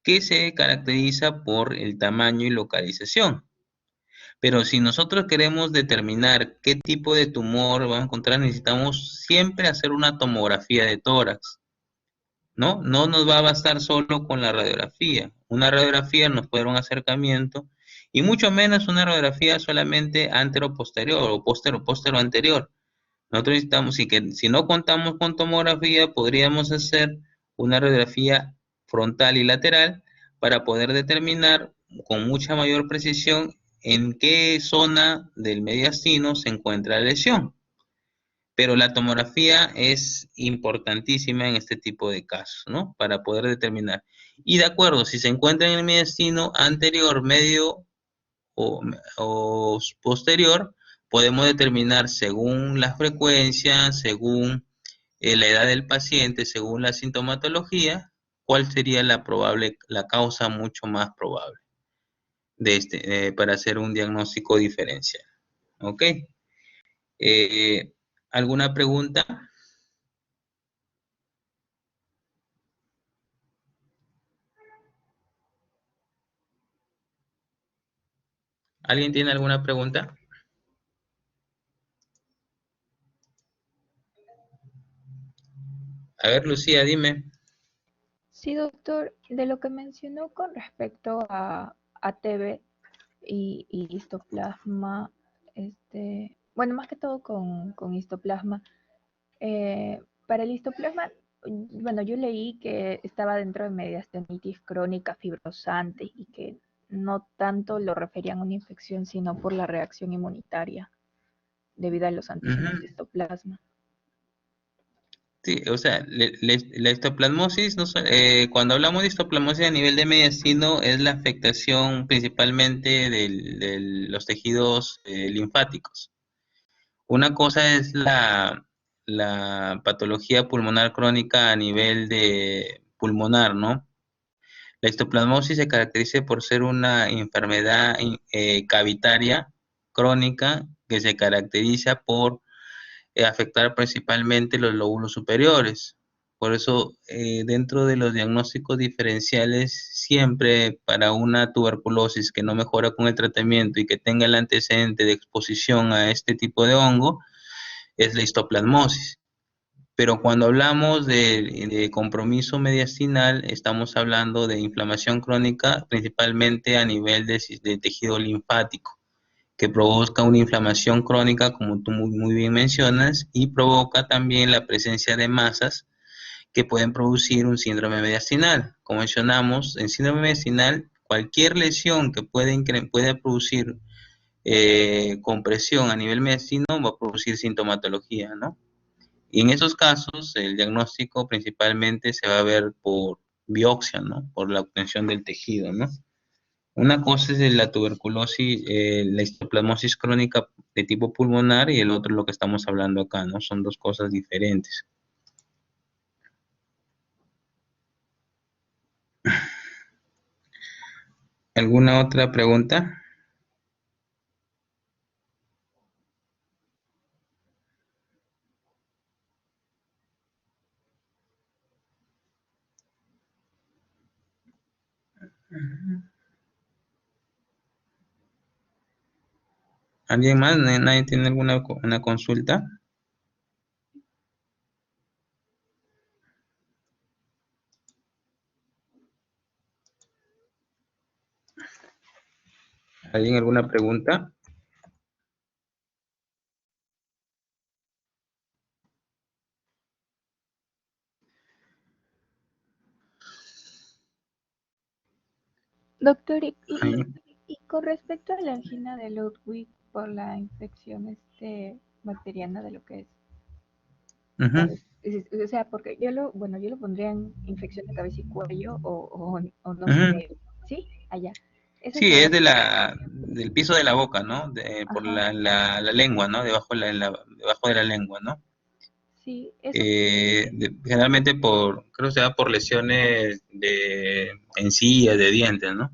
que se caracteriza por el tamaño y localización. Pero si nosotros queremos determinar qué tipo de tumor vamos a encontrar, necesitamos siempre hacer una tomografía de tórax, ¿no? No nos va a bastar solo con la radiografía. Una radiografía nos puede dar un acercamiento y mucho menos una radiografía solamente antero-posterior o postero-anterior. Nosotros necesitamos, si no contamos con tomografía, podríamos hacer una radiografía frontal y lateral para poder determinar con mucha mayor precisión en qué zona del mediastino se encuentra la lesión. Pero la tomografía es importantísima en este tipo de casos, ¿no? Para poder determinar. Y de acuerdo, si se encuentra en el mediastino anterior, medio o posterior, podemos determinar según la frecuencia, según la edad del paciente, según la sintomatología, cuál sería la causa mucho más probable para hacer un diagnóstico diferencial. ¿Ok? Eh, ¿Alguna pregunta? ¿Alguien tiene alguna pregunta? A ver, Lucía, dime. Sí, doctor, de lo que mencionó con respecto a TB y histoplasma, bueno, más que todo con histoplasma, para el histoplasma, bueno, yo leí que estaba dentro de mediastinitis crónica fibrosante y que no tanto lo referían a una infección, sino por la reacción inmunitaria debido a los antígenos Ujú. de histoplasma. Sí, o sea, la histoplasmosis, cuando hablamos de histoplasmosis a nivel de mediastino, es la afectación principalmente de los tejidos linfáticos. Una cosa es la patología pulmonar crónica a nivel de pulmonar, ¿no? La histoplasmosis se caracteriza por ser una enfermedad cavitaria crónica que se caracteriza por afectar principalmente los lóbulos superiores. Por eso, dentro de los diagnósticos diferenciales, siempre para una tuberculosis que no mejora con el tratamiento y que tenga el antecedente de exposición a este tipo de hongo, es la histoplasmosis. Pero cuando hablamos de compromiso mediastinal, estamos hablando de inflamación crónica, principalmente a nivel de tejido linfático, que provoca una inflamación crónica, como tú muy bien mencionas, y provoca también la presencia de masas que pueden producir un síndrome mediastinal. Como mencionamos, en síndrome mediastinal, cualquier lesión que pueda producir compresión a nivel mediastino va a producir sintomatología, ¿no? Y en esos casos, el diagnóstico principalmente se va a ver por biopsia, ¿no? Por la obtención del tejido, ¿no? Una cosa es la tuberculosis, la histoplasmosis crónica de tipo pulmonar y el otro es lo que estamos hablando acá, ¿no? Son dos cosas diferentes. ¿Alguna otra pregunta? ¿Alguien más? ¿Nadie tiene una consulta? ¿Alguien alguna pregunta? Doctor, ¿Alguien? y con respecto a la angina de Ludwig por la infección bacteriana de lo que es Ujú, cabeza, o sea, porque bueno, yo lo pondría en infección de cabeza y cuello o no ujú. sé, ¿sí? Allá. Eso Sí, estaría, es del piso de la boca, ¿no? Por ajá, la lengua, ¿no? Debajo de la lengua, ¿no? sí, eso, Generalmente creo que se da por lesiones de encías, de dientes, ¿no?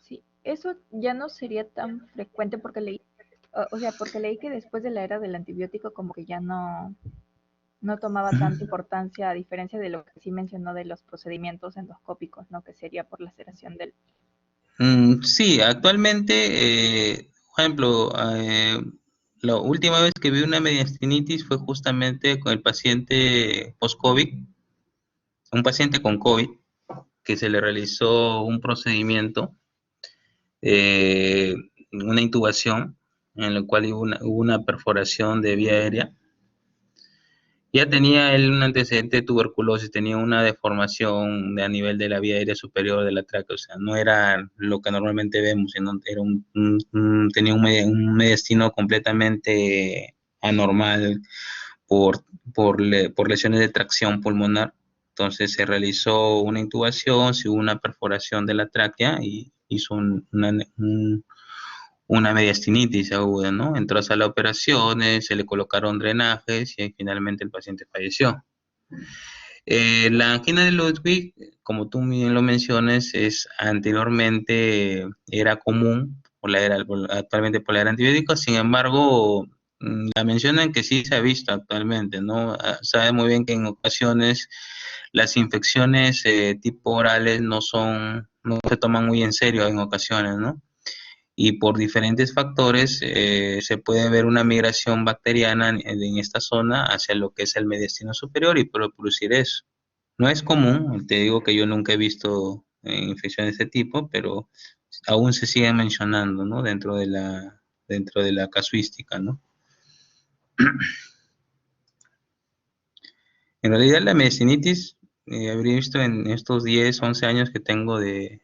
sí, eso ya no sería tan frecuente porque leí, o sea, porque leí que después de la era del antibiótico como que ya no tomaba Ujú. tanta importancia a diferencia de lo que sí mencionó de los procedimientos endoscópicos, ¿no? Que sería por laceración del... Sí, actualmente por ejemplo, la última vez que vi una mediastinitis fue justamente con el paciente post-COVID, un paciente con COVID, que se le realizó un procedimiento, eh, una intubación, en la cual hubo una perforación de vía aérea. Ya tenía él un antecedente de tuberculosis, tenía una deformación a nivel de la vía aérea superior de la tráquea, o sea, no era lo que normalmente vemos, sino era tenía un mediastino completamente anormal por, por lesiones de tracción pulmonar. Entonces se realizó una intubación, se hubo una perforación de la tráquea y hizo una mediastinitis aguda, ¿no? Entró a sala de operaciones, se le colocaron drenajes y finalmente el paciente falleció. La angina de Ludwig, como tú bien lo mencionas, anteriormente era común actualmente por la era antibiótica, sin embargo, la mencionan que sí se ha visto actualmente, ¿no? Sabe muy bien que en ocasiones las infecciones tipo orales no se toman muy en serio en ocasiones, ¿no? Y por diferentes factores se puede ver una migración bacteriana en esta zona hacia lo que es el mediastino superior y puede producir eso. No es común, te digo que yo nunca he visto infecciones de este tipo, pero aún se sigue mencionando, ¿no? Dentro de la casuística, ¿no? En realidad la mediastinitis, habría visto en estos 10 11 años que tengo de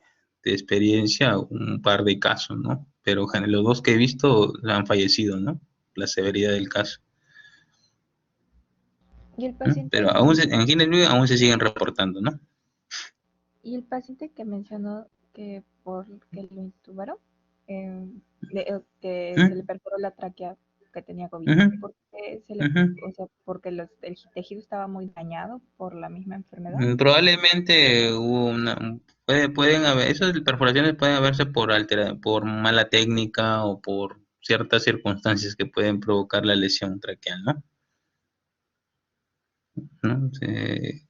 experiencia un par de casos, ¿no? Pero los dos que he visto han fallecido, ¿no? La severidad del caso. Y el ¿No? paciente Pero en Guinea aún se siguen reportando, ¿no? Y el paciente que mencionó que por que lo intubaron, que se le ¿Mm? perforó la tráquea, que tenía COVID, Ujú, ¿por qué ujú. o sea, porque el tejido estaba muy dañado por la misma enfermedad? Probablemente pueden haber, esas perforaciones pueden haberse por mala técnica o por ciertas circunstancias que pueden provocar la lesión traqueal, ¿no? ¿No?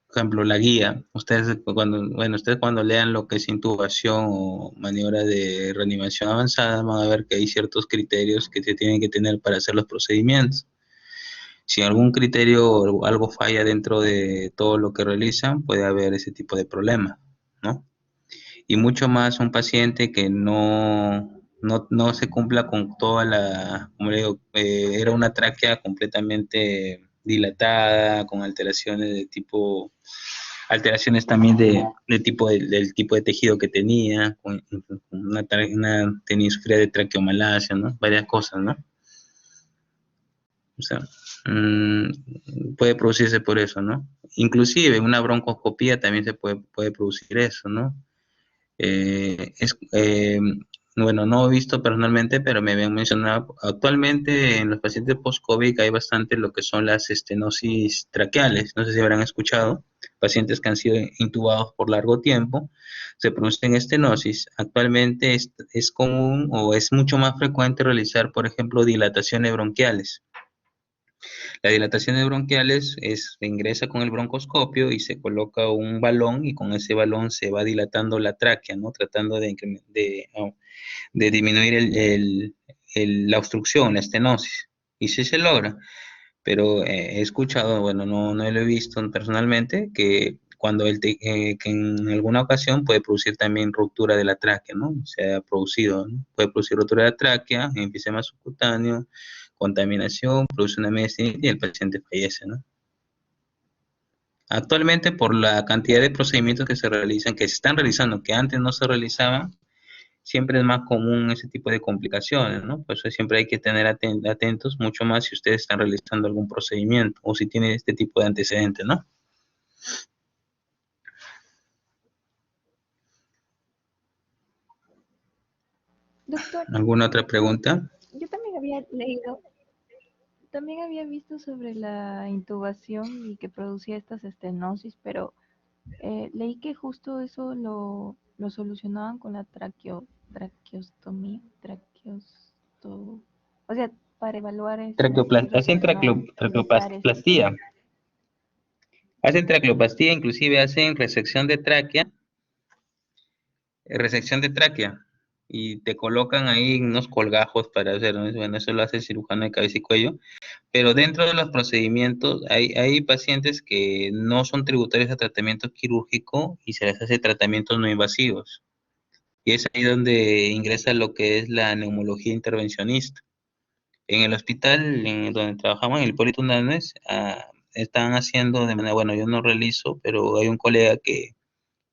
Por ejemplo, la guía. Ustedes cuando lean lo que es intubación o maniobra de reanimación avanzada, van a ver que hay ciertos criterios que se tienen que tener para hacer los procedimientos. Si algún criterio o algo falla dentro de todo lo que realizan, puede haber ese tipo de problema, ¿no? Y mucho más un paciente que no se cumpla con toda como le digo, era una tráquea completamente dilatada, con alteraciones alteraciones también del tipo de tejido que tenía, con tenía sufría de traqueomalacia, ¿no? Varias cosas, ¿no? O sea, puede producirse por eso, ¿no? Inclusive una broncoscopía también puede producir eso, ¿no? Eh, es, eh, bueno, no he visto personalmente, pero me habían mencionado, actualmente en los pacientes post-COVID hay bastante lo que son las estenosis traqueales, no sé si habrán escuchado, pacientes que han sido intubados por largo tiempo, se producen estenosis. Actualmente es común o es mucho más frecuente realizar, por ejemplo, dilataciones bronquiales. La dilatación de bronquiales se ingresa con el broncoscopio y se coloca un balón y con ese balón se va dilatando la tráquea, ¿no? Tratando de disminuir la obstrucción, la estenosis. Y sí se logra, pero he escuchado, bueno, no lo he visto personalmente, que en alguna ocasión puede producir también ruptura de la tráquea, ¿no? Se ha producido, ¿no? Puede producir ruptura de la tráquea, enfisema subcutáneo, contaminación, produce una mediastinitis y el paciente fallece, ¿no? Actualmente, por la cantidad de procedimientos que se realizan, que se están realizando, que antes no se realizaban, siempre es más común ese tipo de complicaciones, ¿no? Por eso siempre hay que tener atentos mucho más si ustedes están realizando algún procedimiento o si tienen este tipo de antecedentes, ¿no? Doctor, ¿Alguna otra pregunta? yo también había visto sobre la intubación y que producía estas estenosis, pero leí que justo eso lo solucionaban con la traqueostomía, o sea, para evaluar este, si iba a Hacen no ingresar traqueoplastía, hacen traqueoplastía, inclusive hacen resección de tráquea, y te colocan ahí unos colgajos para hacer, ¿no? Bueno, eso lo hace el cirujano de cabeza y cuello, pero dentro de los procedimientos hay pacientes que no son tributarios a tratamiento quirúrgico y se les hace tratamientos no invasivos. Y es ahí donde ingresa lo que es la neumología intervencionista. En el hospital donde trabajamos, en el Hipólito Unanue, están haciendo de manera, bueno, yo no realizo, pero hay un colega que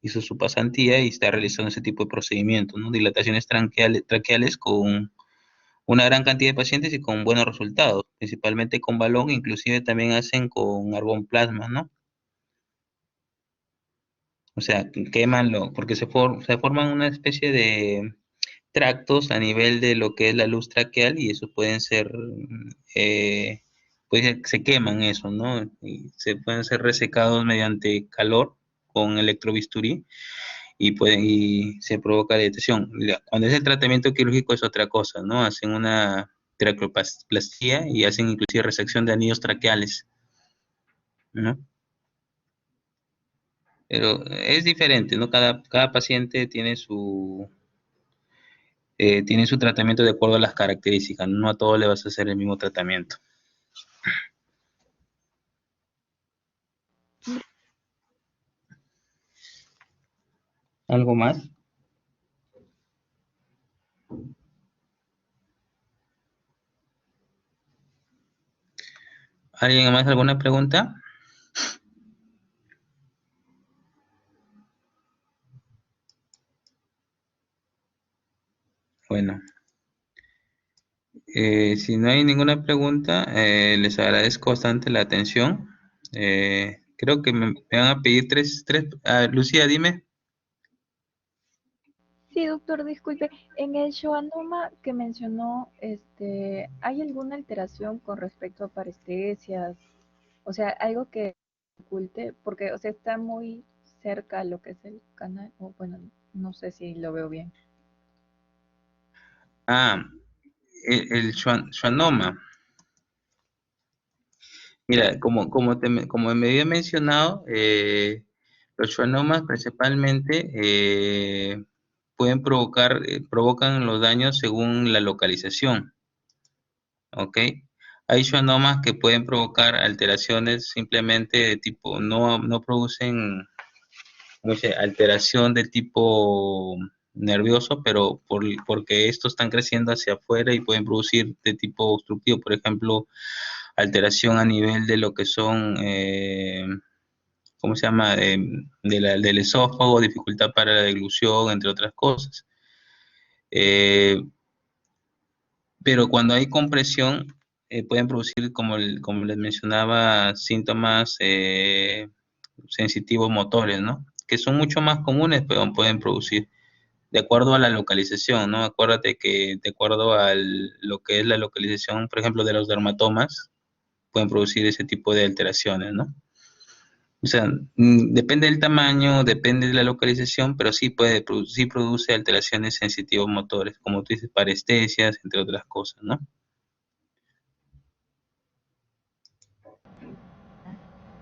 hizo su pasantía y está realizando ese tipo de procedimientos, ¿no? Dilataciones traqueales con una gran cantidad de pacientes y con buenos resultados, principalmente con balón, inclusive también hacen con argón plasma, ¿no? O sea, quemanlo, porque se forman una especie de tractos a nivel de lo que es la luz traqueal y eso pueden ser, pues se queman eso, ¿no? Y se pueden ser resecados mediante calor con electrobisturí y se provoca dilatación. Cuando es el tratamiento quirúrgico es otra cosa, ¿no? Hacen una traqueoplastía y hacen inclusive resección de anillos traqueales, ¿no? Pero es diferente, ¿no? Cada paciente tiene su tratamiento de acuerdo a las características, no a todos le vas a hacer el mismo tratamiento. ¿Algo más? ¿Alguien más alguna pregunta? Bueno, si no hay ninguna pregunta, les agradezco bastante la atención. Creo que me van a pedir Lucía, dime. Sí, doctor, disculpe. En el schwannoma que mencionó, ¿hay alguna alteración con respecto a parestesias? O sea, algo que oculte, porque, o sea, está muy cerca a lo que es el canal, o bueno, no sé si lo veo bien. Ah, el schwannoma. Mira, como me había mencionado, los schwannomas principalmente provocan los daños según la localización, ¿ok? Hay schwannomas que pueden provocar alteraciones simplemente de tipo, no producen, ¿cómo se dice? Alteración de tipo nervioso, pero porque estos están creciendo hacia afuera y pueden producir de tipo obstructivo, por ejemplo, alteración a nivel de lo que son, ¿cómo se llama? Del esófago, dificultad para la deglución, entre otras cosas. Eh, pero cuando hay compresión, pueden producir, como les mencionaba, síntomas sensitivos motores, ¿no? Que son mucho más comunes, pero pueden producir de acuerdo a la localización, ¿no? Acuérdate que de acuerdo a lo que es la localización, por ejemplo, de los dermatomas, pueden producir ese tipo de alteraciones, ¿no? O sea, depende del tamaño, depende de la localización, pero sí produce alteraciones sensitivos motores, como tú dices, parestesias, entre otras cosas, ¿no?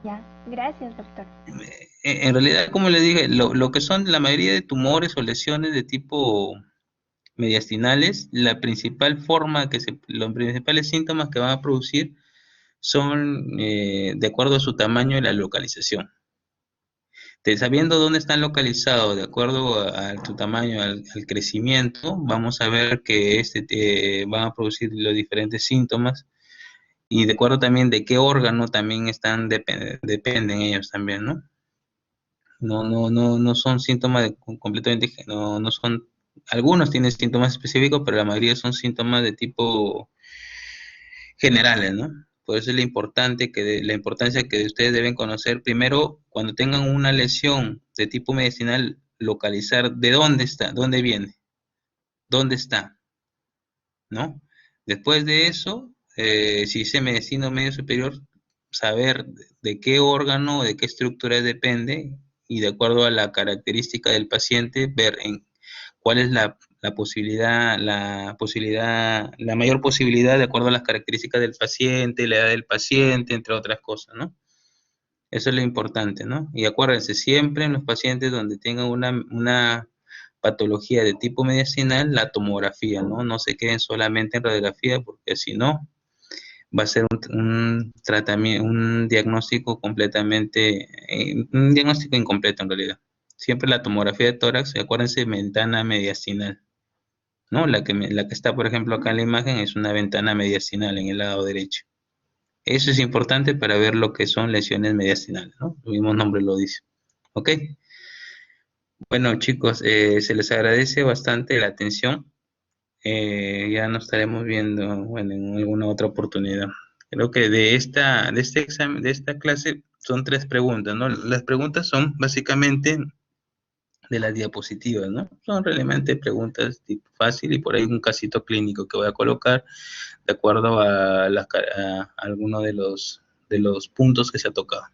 Ya, gracias, doctor. En realidad, como le dije, lo que son la mayoría de tumores o lesiones de tipo mediastinales, los principales síntomas que van a producir son de acuerdo a su tamaño y la localización. Sabiendo dónde están localizados, de acuerdo a tu tamaño, al crecimiento, vamos a ver que van a producir los diferentes síntomas y de acuerdo también de qué órgano también dependen ellos también, ¿no? No son síntomas completamente, no son, algunos tienen síntomas específicos, pero la mayoría son síntomas de tipo generales, ¿no? Por eso es la importancia que ustedes deben conocer primero cuando tengan una lesión de tipo medicinal, localizar de dónde está, dónde viene, dónde está, ¿no? Después de eso, si es medicina medio superior, saber de qué órgano, de qué estructura depende y de acuerdo a la característica del paciente, ver en cuál es la mayor posibilidad de acuerdo a las características del paciente, la edad del paciente, entre otras cosas, ¿no? Eso es lo importante, ¿no? Y acuérdense, siempre en los pacientes donde tengan una patología de tipo mediastinal, la tomografía, ¿no? No se queden solamente en radiografía, porque si no, va a ser un tratamiento, un diagnóstico completamente, un diagnóstico incompleto en realidad. Siempre la tomografía de tórax, acuérdense, ventana mediastinal, ¿no? La que está, por ejemplo, acá en la imagen es una ventana mediastinal en el lado derecho. Eso es importante para ver lo que son lesiones mediastinales, ¿no? El mismo nombre lo dice. ¿Ok? Bueno, chicos, se les agradece bastante la atención. Ya nos estaremos viendo, bueno, en alguna otra oportunidad. Creo que de este examen, de esta clase, son 3 preguntas, ¿no? Las preguntas son básicamente de las diapositivas, ¿no? Son realmente preguntas tipo fácil y por ahí un casito clínico que voy a colocar de acuerdo a alguno de los puntos que se ha tocado.